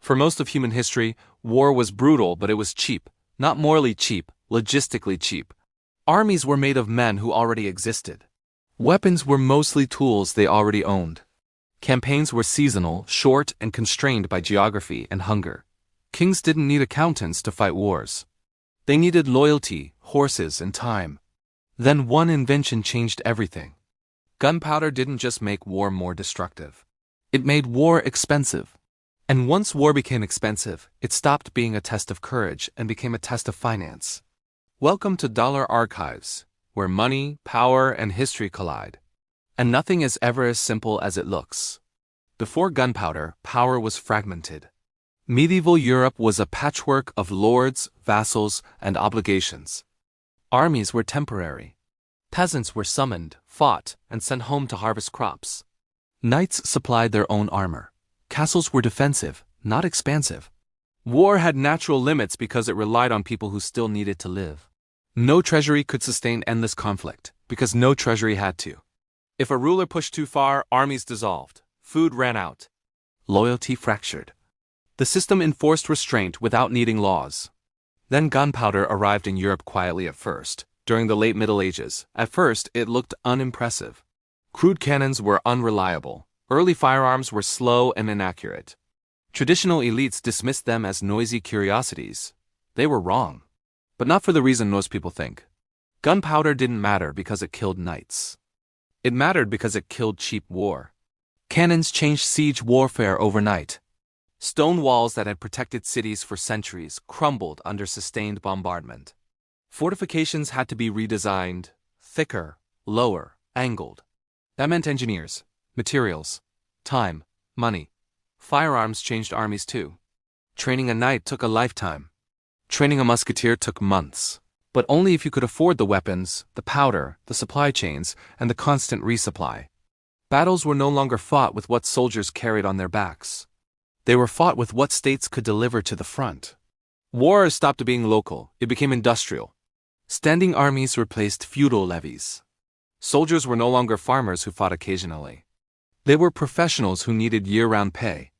For most of human history, war was brutal, but it was cheap. Not morally cheap, logistically cheap. Armies were made of men who already existed. Weapons were mostly tools they already owned. Campaigns were seasonal, short, and constrained by geography and hunger. Kings didn't need accountants to fight wars. They needed loyalty, horses, and time. Then one invention changed everything. Gunpowder didn't just make war more destructive. It made war expensive. And once war became expensive, it stopped being a test of courage and became a test of finance. Welcome to Dollar Archives, where money, power, and history collide. And nothing is ever as simple as it looks. Before gunpowder, power was fragmented. Medieval Europe was a patchwork of lords, vassals, and obligations. Armies were temporary. Peasants were summoned, fought, and sent home to harvest crops. Knights supplied their own armor. Castles were defensive, not expansive. War had natural limits because it relied on people who still needed to live. No treasury could sustain endless conflict, because no treasury had to. If a ruler pushed too far, armies dissolved. Food ran out. Loyalty fractured. The system enforced restraint without needing laws. Then gunpowder arrived in Europe quietly at first, during the late Middle Ages. At first, it looked unimpressive. Crude cannons were unreliable. Early firearms were slow and inaccurate. Traditional elites dismissed them as noisy curiosities. They were wrong. But not for the reason most people think. Gunpowder didn't matter because it killed knights. It mattered because it killed cheap war. Cannons changed siege warfare overnight. Stone walls that had protected cities for centuries crumbled under sustained bombardment. Fortifications had to be redesigned, thicker, lower, angled. That meant engineers, materials, time, money. Firearms changed armies too. Training a knight took a lifetime. Training a musketeer took months. But only if you could afford the weapons, the powder, the supply chains, and the constant resupply. Battles were no longer fought with what soldiers carried on their backs. They were fought with what states could deliver to the front. War stopped being local, it became industrial. Standing armies replaced feudal levies. Soldiers were no longer farmers who fought occasionally. They were professionals who needed year-round pay.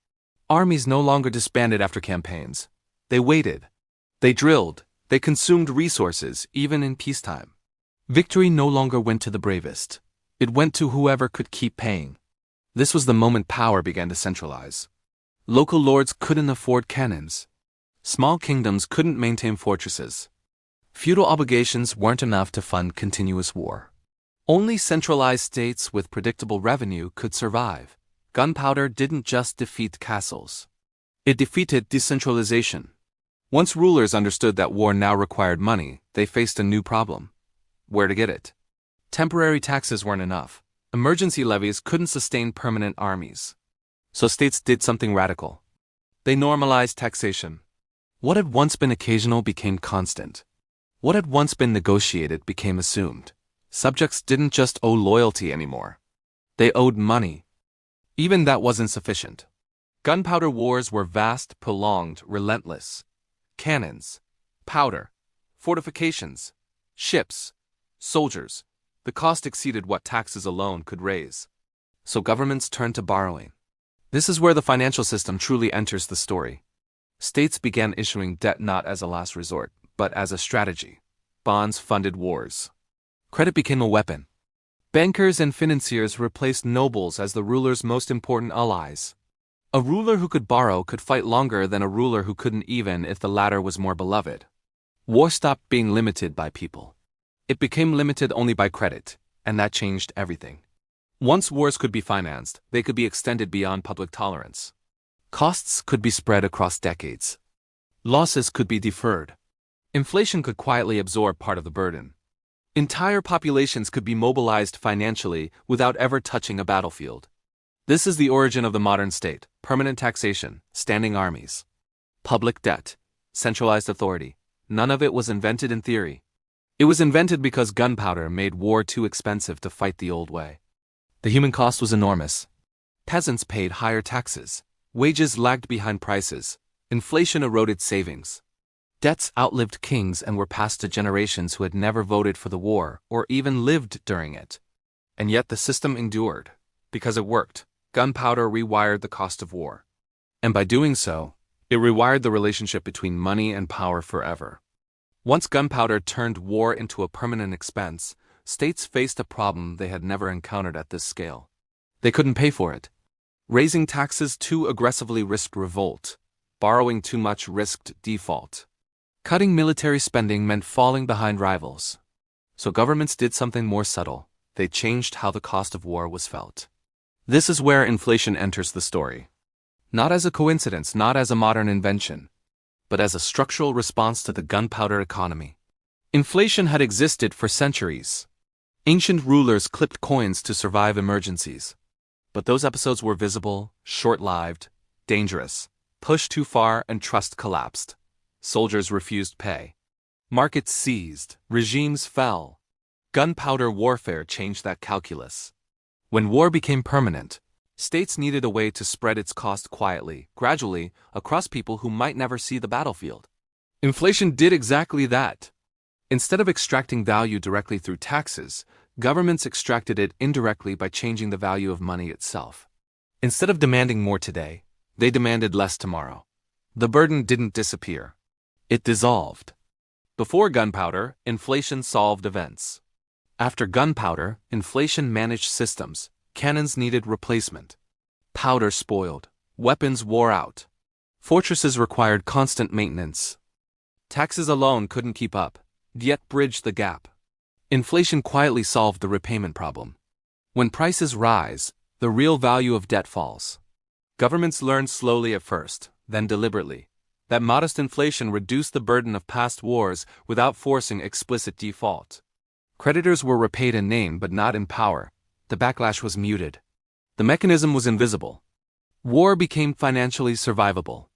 Armies no longer disbanded after campaigns. They waited. They drilled. They consumed resources, even in peacetime. Victory no longer went to the bravest. It went to whoever could keep paying. This was the moment power began to centralize. Local lords couldn't afford cannons. Small kingdoms couldn't maintain fortresses. Feudal obligations weren't enough to fund continuous war. Only centralized states with predictable revenue could survive. Gunpowder didn't just defeat castles. It defeated decentralization. Once rulers understood that war now required money, they faced a new problem. Where to get it? Temporary taxes weren't enough. Emergency levies couldn't sustain permanent armies. So states did something radical. They normalized taxation. What had once been occasional became constant. What had once been negotiated became assumed. Subjects didn't just owe loyalty anymore. They owed money. Even that wasn't sufficient. Gunpowder wars were vast, prolonged, relentless. Cannons, powder, fortifications, ships, soldiers. The cost exceeded what taxes alone could raise. So governments turned to borrowing. This is where the financial system truly enters the story. States began issuing debt not as a last resort, but as a strategy. Bonds funded wars. Credit became a weapon. Bankers and financiers replaced nobles as the ruler's most important allies. A ruler who could borrow could fight longer than a ruler who couldn't, even if the latter was more beloved. War stopped being limited by people. It became limited only by credit, and that changed everything. Once wars could be financed, they could be extended beyond public tolerance. Costs could be spread across decades. Losses could be deferred. Inflation could quietly absorb part of the burden. Entire populations could be mobilized financially without ever touching a battlefield. This is the origin of the modern state: permanent taxation, standing armies, public debt, centralized authority. None of it was invented in theory. It was invented because gunpowder made war too expensive to fight the old way. The human cost was enormous. Peasants paid higher taxes. Wages lagged behind prices. Inflation eroded savings. Debts outlived kings and were passed to generations who had never voted for the war or even lived during it. And yet the system endured. Because it worked, gunpowder rewired the cost of war. And by doing so, It rewired the relationship between money and power forever. Once gunpowder turned war into a permanent expense, states faced a problem they had never encountered at this scale. They couldn't pay for it. Raising taxes too aggressively risked revolt. Borrowing too much risked default. Cutting military spending meant falling behind rivals. So governments did something more subtle. They changed how the cost of war was felt. This is where inflation enters the story. Not as a coincidence, not as a modern invention, but as a structural response to the gunpowder economy. Inflation had existed for centuries. Ancient rulers clipped coins to survive emergencies. But those episodes were visible, short-lived, dangerous. Pushed too far and trust collapsed. Soldiers refused pay. Markets seized. Regimes fell. Gunpowder warfare changed that calculus. When war became permanent, states needed a way to spread its cost quietly, gradually, across people who might never see the battlefield. Inflation did exactly that. Instead of extracting value directly through taxes, governments extracted it indirectly by changing the value of money itself. Instead of demanding more today, they demanded less tomorrow. The burden didn't disappear. It dissolved. Before gunpowder, inflation solved events. After gunpowder, inflation managed systems. Cannons needed replacement. Powder spoiled. Weapons wore out. Fortresses required constant maintenance. Taxes alone couldn't keep up, yet bridged the gap. Inflation quietly solved the repayment problem. When prices rise, the real value of debt falls. Governments learned slowly at first, then deliberately, that modest inflation reduced the burden of past wars without forcing explicit default. Creditors were repaid in name but not in power. The backlash was muted. The mechanism was invisible. War became financially survivable.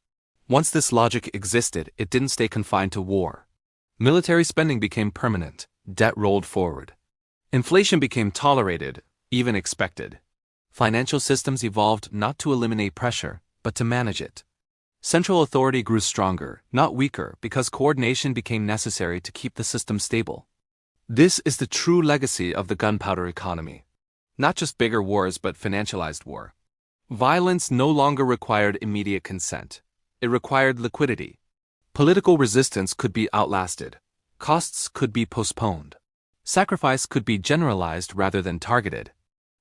Once this logic existed, it didn't stay confined to war. Military spending became permanent. Debt rolled forward. Inflation became tolerated, even expected. Financial systems evolved not to eliminate pressure, but to manage it. Central authority grew stronger, not weaker, because coordination became necessary to keep the system stable. This is the true legacy of the gunpowder economy. Not just bigger wars, but financialized war. Violence no longer required immediate consent. It required liquidity. Political resistance could be outlasted. Costs could be postponed. Sacrifice could be generalized rather than targeted.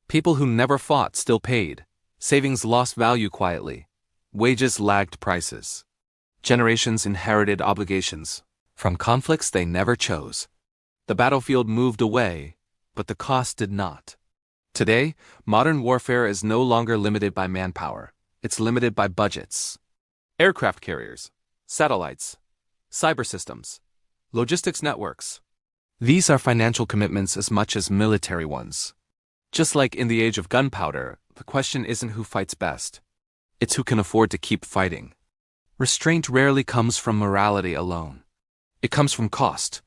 People who never fought still paid. Savings lost value quietly. Wages lagged prices. Generations inherited obligations from conflicts they never chose. The battlefield moved away, but the cost did not. Today, modern warfare is no longer limited by manpower. It's limited by budgets. Aircraft carriers, satellites, cyber systems, logistics networks. These are financial commitments as much as military ones. Just like in the age of gunpowder, the question isn't who fights best. It's who can afford to keep fighting. Restraint rarely comes from morality alone. It comes from cost.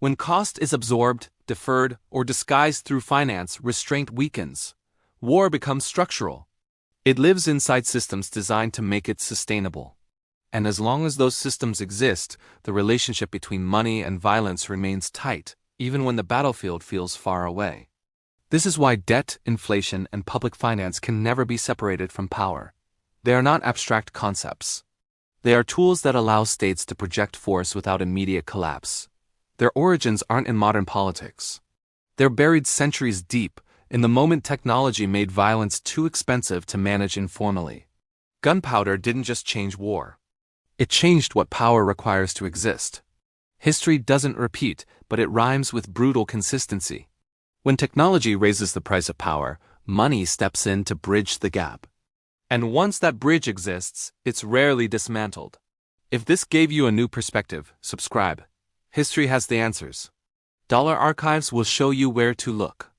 When cost is absorbed, deferred, or disguised through finance, restraint weakens. War becomes structural. It lives inside systems designed to make it sustainable. And as long as those systems exist, the relationship between money and violence remains tight, even when the battlefield feels far away. This is why debt, inflation, and public finance can never be separated from power. They are not abstract concepts. They are tools that allow states to project force without immediate collapse. Their origins aren't in modern politics. They're buried centuries deep, in the moment technology made violence too expensive to manage informally. Gunpowder didn't just change war. It changed what power requires to exist. History doesn't repeat, but it rhymes with brutal consistency. When technology raises the price of power, money steps in to bridge the gap. And once that bridge exists, it's rarely dismantled. If this gave you a new perspective, subscribe. History has the answers. Dollar Archives will show you where to look.